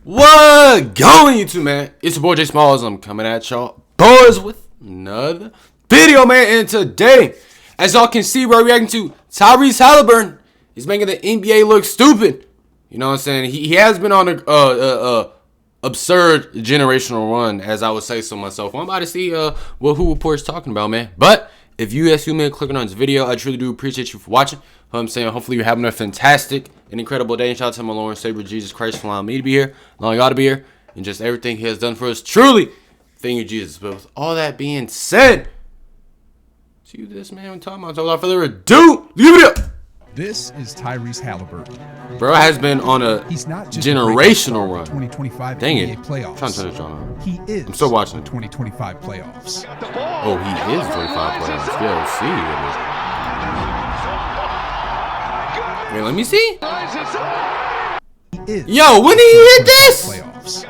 What going, YouTube, man? It's your boy J Smalls. I'm coming at y'all boys with another video, man. And today, as y'all can see, we're reacting to Tyrese Haliburton. He's making the NBA look stupid. You know what I'm saying? He has been on a absurd generational run, as I would say so myself. I'm about to see what Who Report's talking about, man. But if you as human clicking on this video, I truly do appreciate you for watching. I'm saying hopefully you're having a fantastic and incredible day. And shout out to my Lord and Savior Jesus Christ for allowing me to be here, allowing y'all to be here, and just everything He has done for us. Truly, thank you, Jesus. But with all that being said, see this man we're talking about. So without further ado, leave it up. This is Tyrese Haliburton. Bro has been on a generational run. 2025 Dang NBA it. playoffs. I'm trying to turn this on. He is I'm still watching the it. 2025 playoffs. Oh, he is 25 playoffs. Yeah, see. Wait, let me see. He is Yo, when did he hit this? playoffs.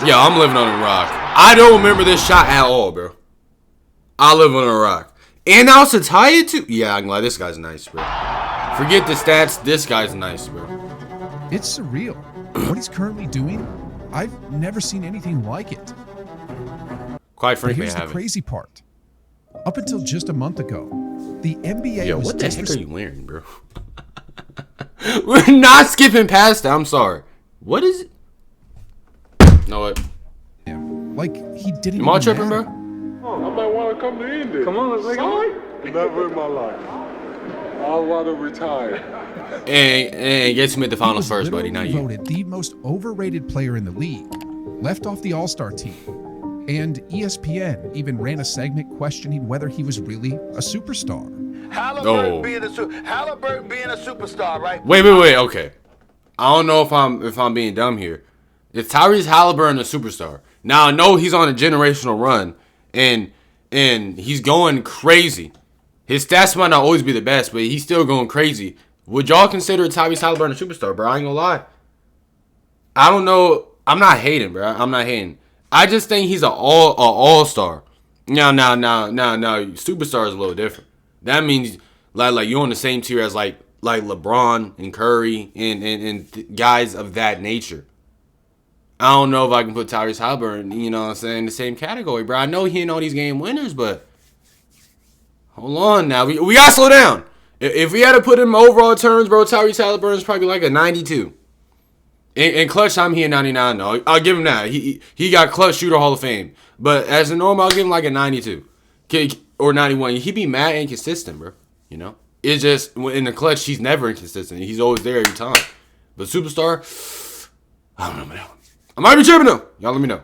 Yo, I'm living on a rock. I don't remember this shot at all, bro. I live on a rock. And now to tie it to... Yeah, I'm glad this guy's nice, bro. Forget the stats. This guy's nice, bro. It's surreal. What he's currently doing, I've never seen anything like it. Quite But frankly, here's I the haven't. crazy part. Up until just a month ago, the NBA Yo, was what the heck are you wearing, bro? We're not skipping past that. I'm sorry. What is it? Know what? like he didn't. Am I even tripping, matter. bro? I might want to come to India. Come on, let's make a Sorry? Never in my life. I want to retire. And guess who made the He finals was first, buddy? literally Not you. voted the most overrated player in the league, left off the All-Star team, and ESPN even ran a segment questioning whether he was really a superstar. Oh. Haliburton being a superstar, right? Wait. Okay. I don't know if I'm being dumb here. Is Tyrese Haliburton a superstar? Now I know he's on a generational run, and he's going crazy. His stats might not always be the best, but he's still going crazy. Would y'all consider Tyrese Haliburton a superstar, bro? I ain't gonna lie. I don't know. I'm not hating, bro. I'm not hating. I just think he's an all-star. Now, superstar is a little different. That means like you're on the same tier as like LeBron and Curry and guys of that nature. I don't know if I can put Tyrese Haliburton, you know what I'm saying, in the same category, bro. I know he ain't all these game winners, but hold on now. We gotta slow down. If we had to put him overall terms, bro, Tyrese Haliburton's probably like a 92. In clutch time, he a 99, though. I'll give him that. He got clutch shooter Hall of Fame. But as a normal, I'll give him like a 92. Or 91. He be mad inconsistent, bro. You know? It's just, in the clutch, he's never inconsistent. He's always there every time. But superstar, I don't know, man. I might be tripping, though. Y'all let me know.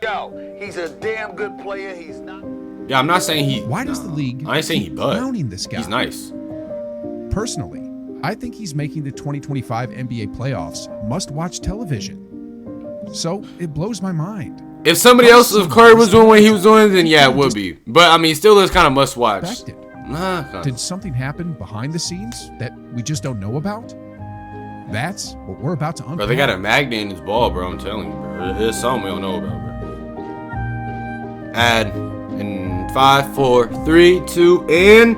Yo, he's a damn good player. He's not. Yeah, I'm not saying he... Why does the league I ain't saying he keep bud. clowning this guy? He's nice. Personally, I think he's making the 2025 NBA playoffs must-watch television. So it blows my mind. If somebody else, if Curry was doing what he was doing, then yeah, it would be. But, I mean, still is kind of must-watch. Expected. Nah, Did something happen behind the scenes that we just don't know about? That's what we're about to unpack. Bro, they got a magnet in his ball, bro. I'm telling you, bro. There's something we don't know about, bro. Add in 5, 4, 3, 2, and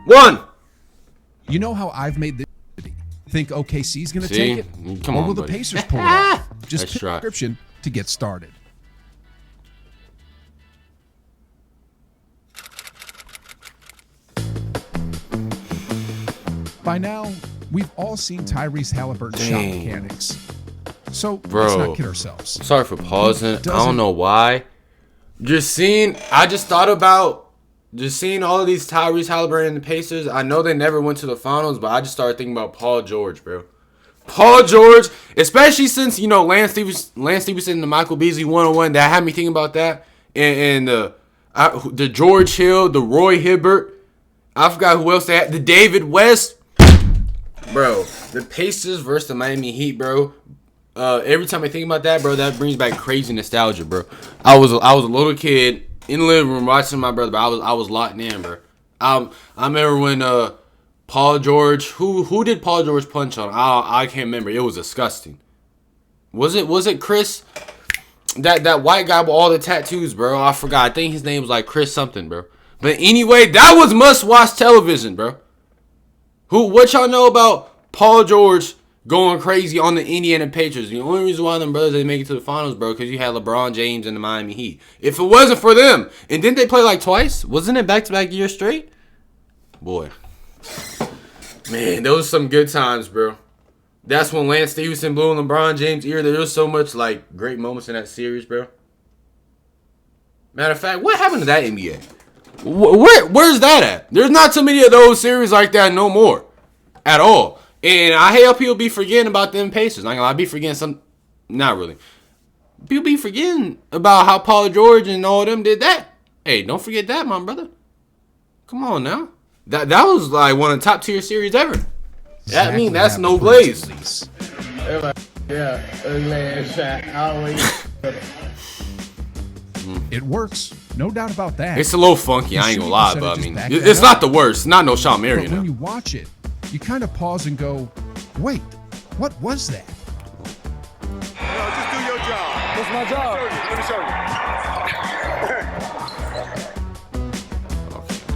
1. You know how I've made this? Think OKC's going to See? take it? Come or on, will the buddy. Pacers pull it off? Just Nice pick a try. description to get started. By now, we've all seen Tyrese Haliburton's shot Dang. mechanics. So let's Bro. not kid ourselves. Sorry for pausing. I doesn't- don't know why. I just thought about seeing all of these Tyrese Haliburton and the Pacers. I know they never went to the finals, but I just started thinking about Paul George, bro. Paul George, especially since, you know, Lance Stevenson and the Michael Beasley 101, that had me thinking about that. And the George Hill, the Roy Hibbert. I forgot who else they had. The David West. Bro, the Pacers versus the Miami Heat, bro. Every time I think about that, bro, that brings back crazy nostalgia, bro. I was a little kid in the living room watching my brother, but I was locked in, bro. I remember when Paul George, who did Paul George punch on? I can't remember. It was disgusting. Was it Chris? That white guy with all the tattoos, bro. I forgot. I think his name was like Chris something, bro. But anyway, that was must-watch television, bro. What y'all know about Paul George going crazy on the Indiana Pacers. The only reason why them brothers didn't make it to the finals, bro, because you had LeBron James and the Miami Heat. If it wasn't for them, and didn't they play like twice? Wasn't it back-to-back years straight? Boy. Man, those were some good times, bro. That's when Lance Stevenson blew in LeBron James' ear. There was so much, like, great moments in that series, bro. Matter of fact, what happened to that NBA? Where's that at? There's not too many of those series like that no more. At all. And I hate how people be forgetting about them Pacers. Like, I be forgetting some... Not really. People be forgetting about how Paul George and all of them did that. Hey, don't forget that, my brother. Come on now. That was like one of the top tier series ever. That mean that's no glaze. It works, no doubt about that. It's a little funky, I ain't gonna lie, but I mean, it's not the worst. It's not no Sean Marion. But when you watch it, you kind of pause and go, wait, what was that? No, just do your job. What's my job? Let me show you.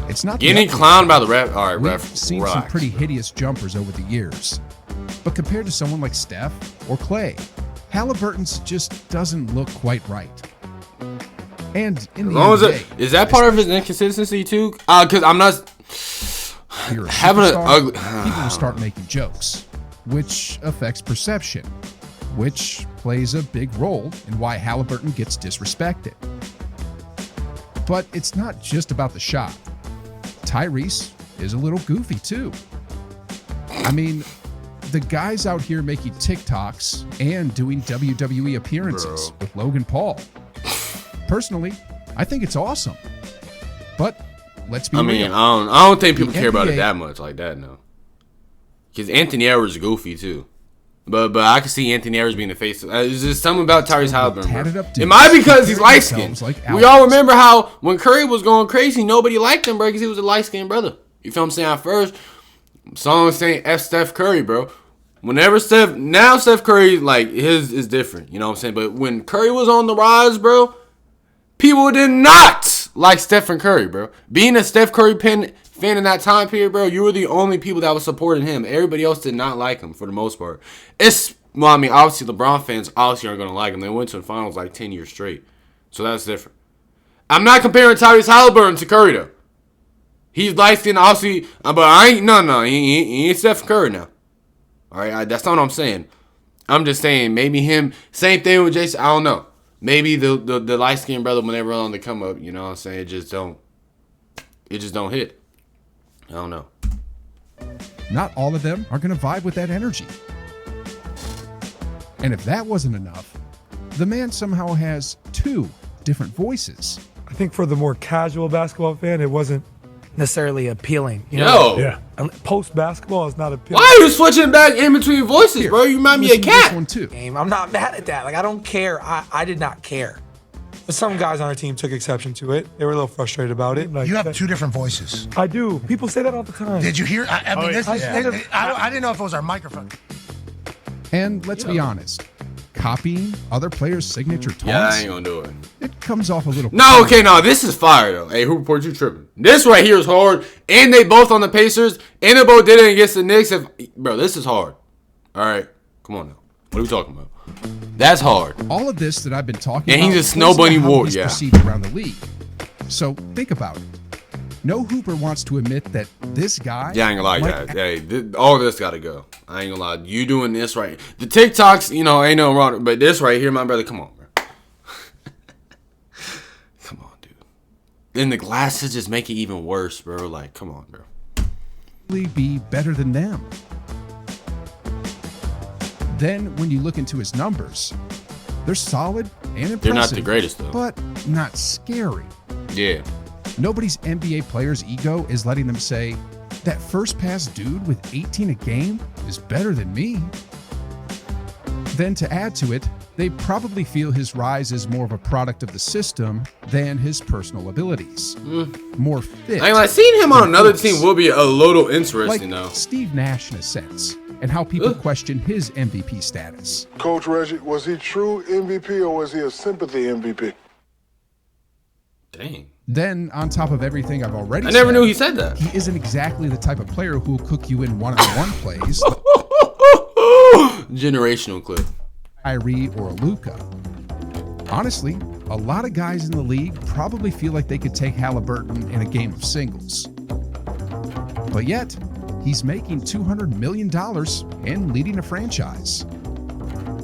It's not getting clowned by the ref. All right, We've ref. seen some pretty hideous jumpers over the years, but compared to someone like Steph or Clay, Haliburton's just doesn't look quite right. And in the NBA, is that part of his inconsistency too? Because I'm not having an ugly. People will start making jokes, which affects perception, which plays a big role in why Haliburton gets disrespected. But it's not just about the shot. Tyrese is a little goofy too. I mean, the guy's out here making TikToks and doing WWE appearances with Logan Paul. Personally, I think it's awesome. But let's be real. I don't think people care about it that much like that, no. Because Anthony Edwards is goofy too. But I can see Anthony Edwards being the face. There's just something about Tyrese Haliburton. It might be because he's light skinned. We all remember how when Curry was going crazy, nobody liked him, bro, because he was a light skinned brother. You feel what I'm saying? At first, someone saying F Steph Curry, bro. Whenever Steph Curry, like, his is different. You know what I'm saying? But when Curry was on the rise, bro, people did not like Stephen Curry, bro. Being a Steph Curry fan in that time period, bro, you were the only people that was supporting him. Everybody else did not like him for the most part. Obviously LeBron fans obviously aren't going to like him. They went to the finals like 10 years straight. So that's different. I'm not comparing Tyrese Haliburton to Curry, though. He's light-skinned, obviously, but I ain't, no, he ain't Stephen Curry now. All right, that's not what I'm saying. I'm just saying maybe him, same thing with Jason, I don't know. Maybe the light-skinned brother, when they run on the come up, you know what I'm saying, it just don't hit. I don't know. Not all of them are going to vibe with that energy. And if that wasn't enough, the man somehow has two different voices. I think for the more casual basketball fan, it wasn't necessarily appealing. Yeah. Post basketball is not appealing. Why are you switching back in between voices, bro? You remind me of Cat. This one too. I'm not mad at that. Like, I don't care. I did not care. But some guys on our team took exception to it. They were a little frustrated about it. Like, you have two different voices. I do. People say that all the time. Did you hear? I didn't know if it was our microphone. And let's be honest, copying other players' signature taunts, Yeah, I ain't gonna do it. It comes off a little... No, okay, no, this is fire, though. Hey, who report you tripping? This right here is hard, and they both on the Pacers, and they both did it against the Knicks. Bro, this is hard. All right, come on now. What are we talking about? That's hard. All of this that I've been talking and about... And he's a snow bunny war, he's yeah. perceived around the league. So, think about it. No Hooper wants to admit that this guy... Yeah, I ain't gonna lie, guys. Hey, all this gotta go. I ain't gonna lie. You doing this right. The TikToks, ain't no wrong. But this right here, my brother, come on, bro. Come on, dude. And the glasses just make it even worse, bro. Like, come on, bro. ...be better than them. Then, when you look into his numbers, they're solid and impressive. They're not the greatest, though. But not scary. Yeah. Nobody's NBA player's ego is letting them say, that first pass dude with 18 a game is better than me. Then to add to it, they probably feel his rise is more of a product of the system than his personal abilities. More fit. Seeing him on another team will be a little interesting, like though. Steve Nash, in a sense, and how people question his MVP status. Coach Reggie, was he true MVP or was he a sympathy MVP? Dang. Then, on top of everything I've already said, I never knew he said that. He isn't exactly the type of player who will cook you in one-on-one plays. generational clip. Kyrie or Luka. Honestly, a lot of guys in the league probably feel like they could take Haliburton in a game of singles. But yet, he's making $200 million and leading a franchise.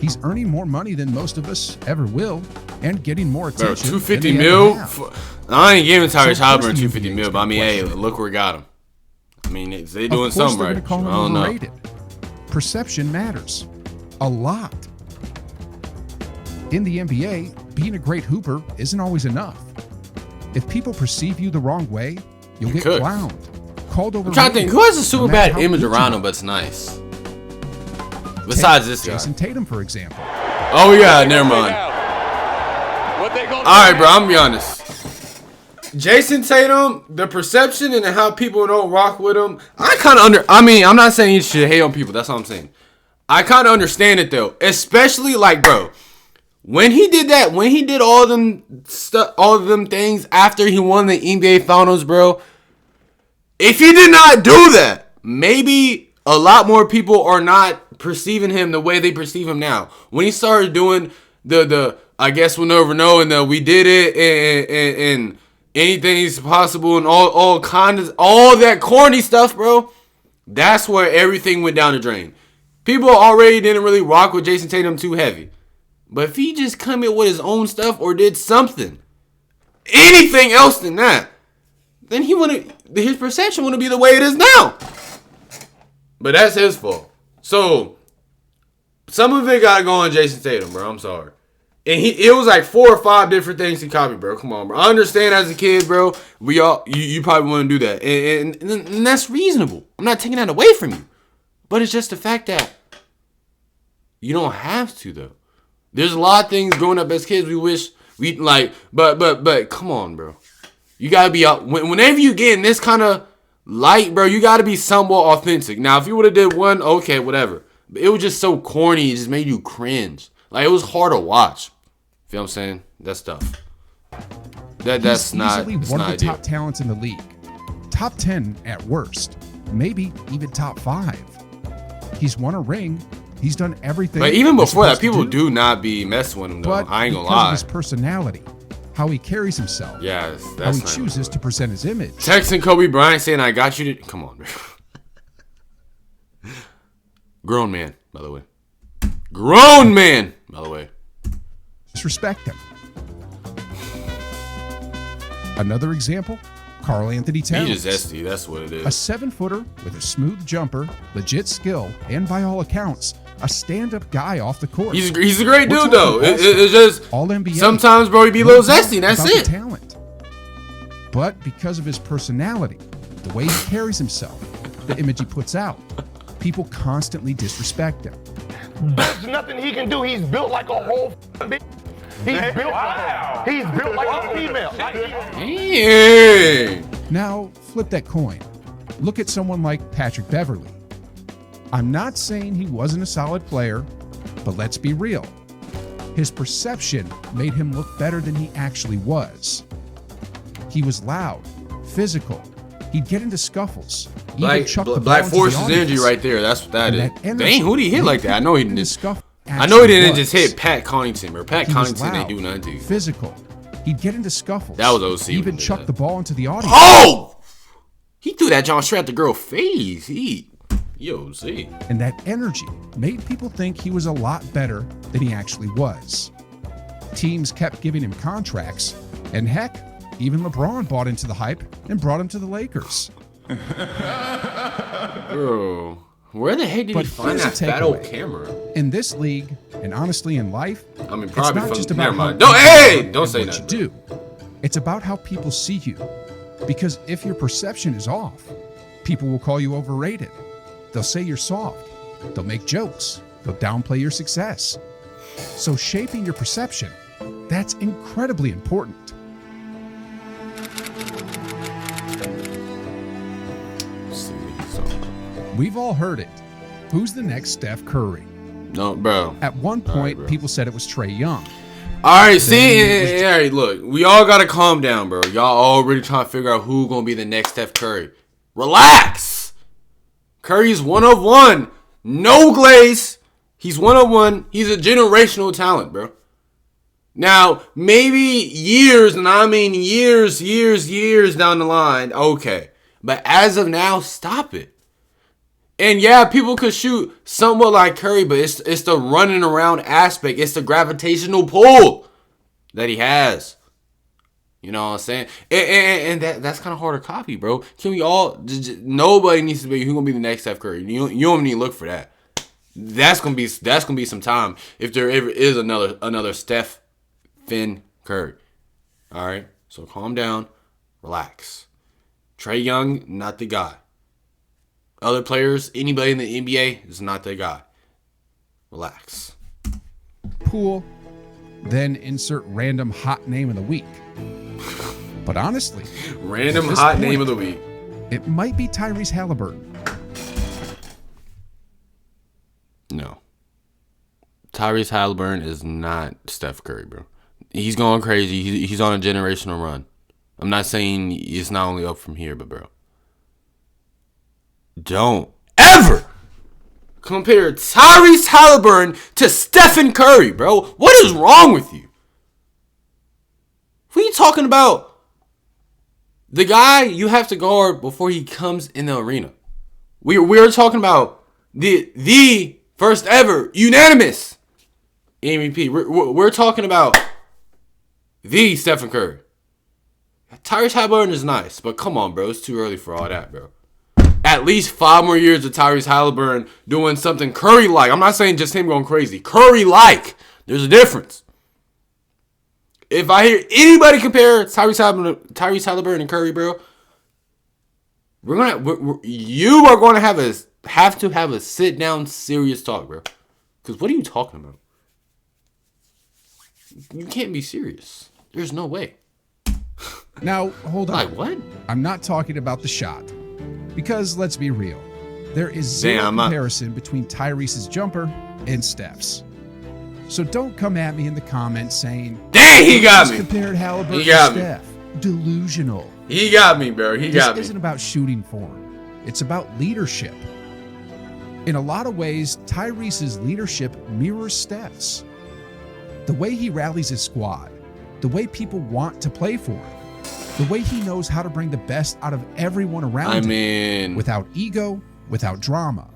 He's earning more money than most of us ever will and getting more Bro, attention. 250 than they mil? ever have. I ain't giving Tyrese So of course Haliburton the 250 NBA mil, but I mean, hey, question. look where we got him. I mean, they Of doing course something they're right. gonna call I him don't know. overrated. Perception matters. A lot. In the NBA, being a great hooper isn't always enough. If people perceive you the wrong way, you'll get could. clowned, called over. I'm trying to think, who has a super no matter bad how image good you around are. him, but it's nice? Besides this guy. Jason Tatum, for example. Oh, yeah, never mind. All right, bro, I'm gonna be honest. Jason Tatum, the perception and how people don't rock with him, I'm not saying you should hate on people. That's all I'm saying. I kind of understand it though, especially like, bro, when he did that, when he did all of them things after he won the NBA Finals, bro. If he did not do that, maybe a lot more people are not perceiving him the way they perceive him now. When he started doing the I guess we'll never know, and we did it, and anything's possible, and all that corny stuff, bro. That's where everything went down the drain. People already didn't really rock with Jason Tatum too heavy. But if he just come in with his own stuff or did something, anything else than that, then his perception wouldn't be the way it is now. But that's his fault. So some of it gotta go on Jason Tatum, bro. I'm sorry. And it was like 4 or 5 different things he copied, bro. Come on, bro. I understand as a kid, bro. You probably want to do that, and that's reasonable. I'm not taking that away from you, but it's just the fact that you don't have to though. There's a lot of things growing up as kids we wish we like, but come on, bro. You gotta be out whenever you get in this kind of light, bro. You gotta be somewhat authentic. Now, if you would have did one, okay, whatever. But it was just so corny. It just made you cringe. Like it was hard to watch. Feel what I'm saying? That's tough. That's He's not. easily It's one not of the ideal. top talents in the league. Top 10 at worst. Maybe even top 5. He's won a ring. He's done everything. But even you're before that, supposed to people do not be messing with him though. But I ain't gonna because of lie. his personality, how he carries himself, Yeah, how that's he not chooses to present his image. Texting Kobe Bryant saying, "I got you to." Come on, bro. Grown man, by the way. Grown man, by the way. Just respect him. Another example, Karl Anthony Towns. He just SD. That's what it A is. 7-footer with a smooth jumper, legit skill, and by all accounts, a stand-up guy off the court. He's a great We're dude though. talking It's just all NBA. sometimes, bro, he be a little zesty. And that's about the it. talent. But because of his personality, the way he carries himself, the image he puts out, people constantly disrespect him. There's nothing he can do. He's built like a whole bitch. He's built like a female. Dang. Now, flip that coin. Look at someone like Patrick Beverley. I'm not saying he wasn't a solid player, but let's be real. His perception made him look better than he actually was. He was loud, physical. He'd get into scuffles. even chuck the Black ball into the Forces audience. energy right there. That's what that And is. that energy Dang, who did he hit like that? I know he in the didn't. scuff I know he didn't actually just was. hit Pat Connaughton, or Pat He was Connaughton. They loud, do nothing to you. physical. He'd get into scuffles. That was OC when Even he did chuck that. the ball into the audience. Oh! He threw that John straight at the girl's face. See. And that energy made people think he was a lot better than he actually was. Teams kept giving him contracts, and heck, even LeBron bought into the hype and brought him to the Lakers. Bro, where the heck did he But find here's that a fat old takeaway. camera? In this league, and honestly in life, I mean, it's probably not from. just about Never how mind. Don't, people hey! look Don't and say what that. you do. It's about how people see you. Because if your perception is off, people will call you overrated. They'll say you're soft. They'll make jokes. They'll downplay your success. So shaping your perception, that's incredibly important. We've all heard it. Who's the next Steph Curry? No, bro. At one point, bro. people said it was Trae Young. All right, see, all right, look, we all gotta calm down, bro. Y'all already trying to figure out who gonna be the next Steph Curry. Relax. Curry's 1 of 1, no glaze. He's 101. He's a generational talent, bro. Now, maybe years, and I mean years down the line, okay. But as of now, stop it. And yeah, people could shoot somewhat like Curry, but it's the running around aspect. It's the gravitational pull that he has. You know what I'm saying? And that's kind of hard to copy, bro. Can we all? Nobody needs to be who's gonna be the next Steph Curry. You don't need to look for that. That's gonna be some time if there ever is another Steph Finn Curry. All right, so calm down, relax. Trae Young, not the guy. Other players, anybody in the NBA is not the guy. Relax. Pool, then insert random hot name of the week. But honestly, random hot name of the week. It might be Tyrese Haliburton. No. Tyrese Haliburton is not Steph Curry, bro. He's going crazy. He's on a generational run. I'm not saying it's not only up from here, but bro, don't ever compare Tyrese Haliburton to Stephen Curry, bro. What is wrong with you? What are you talking about? The guy you have to guard before he comes in the arena. We're talking about the first ever unanimous MVP. We're talking about the Stephen Curry. Tyrese Haliburton is nice, but come on, bro. It's too early for all that, bro. At least 5 more years of Tyrese Haliburton doing something Curry-like. I'm not saying just him going crazy. Curry-like. There's a difference. If I hear anybody compare Tyrese Haliburton and Curry, bro, you are going to have to have a sit down, serious talk, bro. Because what are you talking about? You can't be serious. There's no way. Now, hold on. Like what? I'm not talking about the shot. Because let's be real. There is zero comparison between Tyrese's jumper and Steph's. So don't come at me in the comments saying, dang, he got me. Compared Haliburton to Steph. Delusional. He got me, bro. This isn't about shooting form. It's about leadership. In a lot of ways, Tyrese's leadership mirrors Steph's. The way he rallies his squad, the way people want to play for him, the way he knows how to bring the best out of everyone around him without ego, without drama.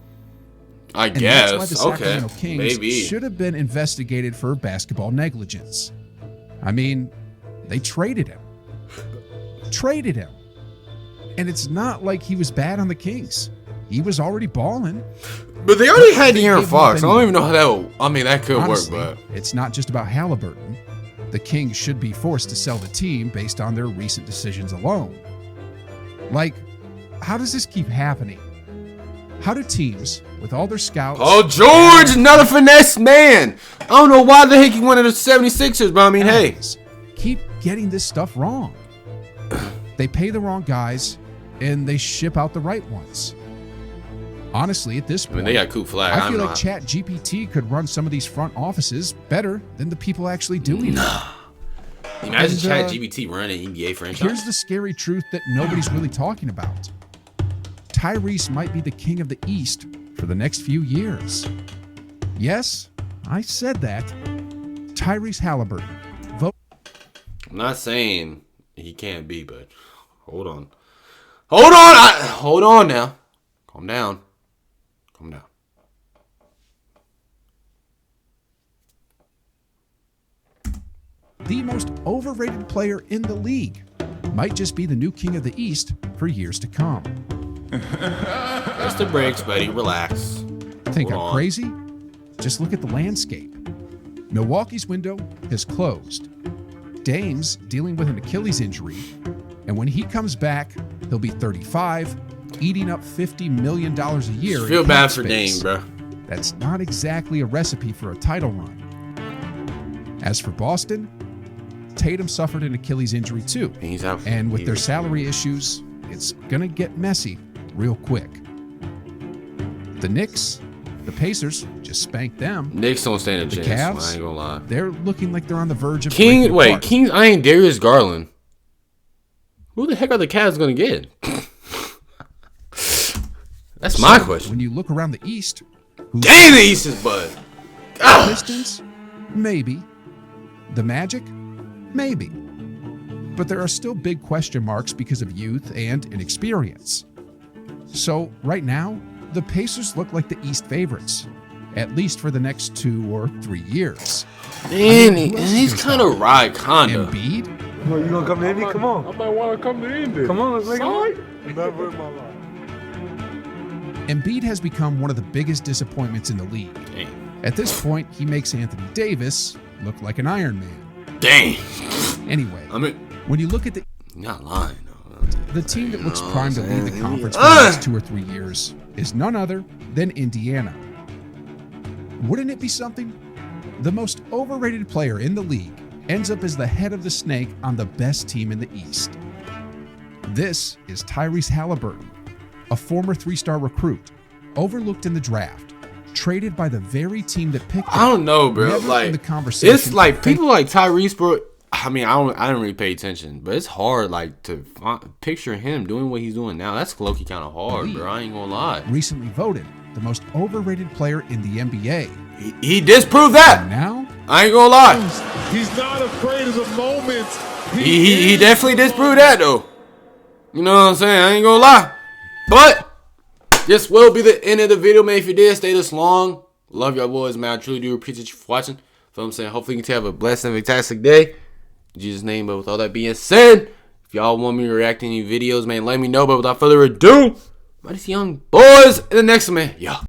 I guess. That's why the Sacramento Kings should have been investigated for basketball negligence. I mean, they traded him. And it's not like he was bad on the Kings. He was already balling. But they already had De'Aaron Fox. I don't even know how that could honestly, work, but it's not just about Haliburton. The Kings should be forced to sell the team based on their recent decisions alone. Like, how does this keep happening? How do teams, with all their scouts... Oh, George, another finesse man. I don't know why the heck he wanted the 76ers, but I mean, hey. Keep getting this stuff wrong. They pay the wrong guys, and they ship out the right ones. Honestly, at this point, I mean, they got Coop Flag. I feel like ChatGPT could run some of these front offices better than the people actually doing it. Imagine ChatGPT running an NBA franchise. Here's the scary truth that nobody's really talking about. Tyrese might be the king of the East for the next few years. Yes, I said that. Tyrese Haliburton. Vote. I'm not saying he can't be, but hold on. Hold on now. Calm down. The most overrated player in the league might just be the new king of the East for years to come. Press the brakes, buddy. Relax. Think I'm crazy? Just look at the landscape. Milwaukee's window has closed. Dame's dealing with an Achilles injury, and when he comes back, he'll be 35, eating up $50 million a year. Feel bad for Dame, bro. That's not exactly a recipe for a title run. As for Boston, Tatum suffered an Achilles injury too. And with their salary issues, it's going to get messy real quick. The Knicks, the Pacers, just spanked them. Knicks don't stand a chance. Cavs, I ain't gonna lie. They're looking like they're on the verge of Kings eyeing Darius Garland. Who the heck are the Cavs gonna get? That's my question. When you look around the East, dang, the East is bud. The Pistons? Maybe. The Magic? Maybe. But there are still big question marks because of youth and inexperience. So, right now, the Pacers look like the East favorites, at least for the next 2 or 3 years. Man, he's kind of right, kinda. Embiid? Oh, you gonna come to Indy? Come on. I might want to come to Indy. Come on, let's make it work. Never in my life. Embiid has become one of the biggest disappointments in the league. Dang. At this point, he makes Anthony Davis look like an Iron Man. Dang. Anyway, I mean, when you look at you're not lying, though. the team that looks You know primed to what I'm lead the saying? conference for the next 2 or 3 years is none other than Indiana. Wouldn't it be something? The most overrated player in the league ends up as the head of the snake on the best team in the East. This is Tyrese Haliburton, a former 3-star recruit, overlooked in the draft, traded by the very team that picked him. I don't know, bro. Never in Like, the conversation it's like people like Tyrese, bro. I mean, I didn't really pay attention, but it's hard, like, to picture him doing what he's doing now. That's low-key kind of hard, bro. I ain't gonna lie. recently voted the most overrated player in the NBA. He disproved that. And now, I ain't gonna lie. He's not afraid of the moments. He definitely disproved that, though. You know what I'm saying? I ain't gonna lie. But this will be the end of the video, man. If you did stay this long, love y'all boys, man. I truly do appreciate you for watching. You know what I'm saying? Hopefully you can have a blessed and fantastic day. In Jesus' name, but with all that being said, if y'all want me to react to any videos, man, let me know. But without further ado, I'm these young boys in the next one, man. Yeah.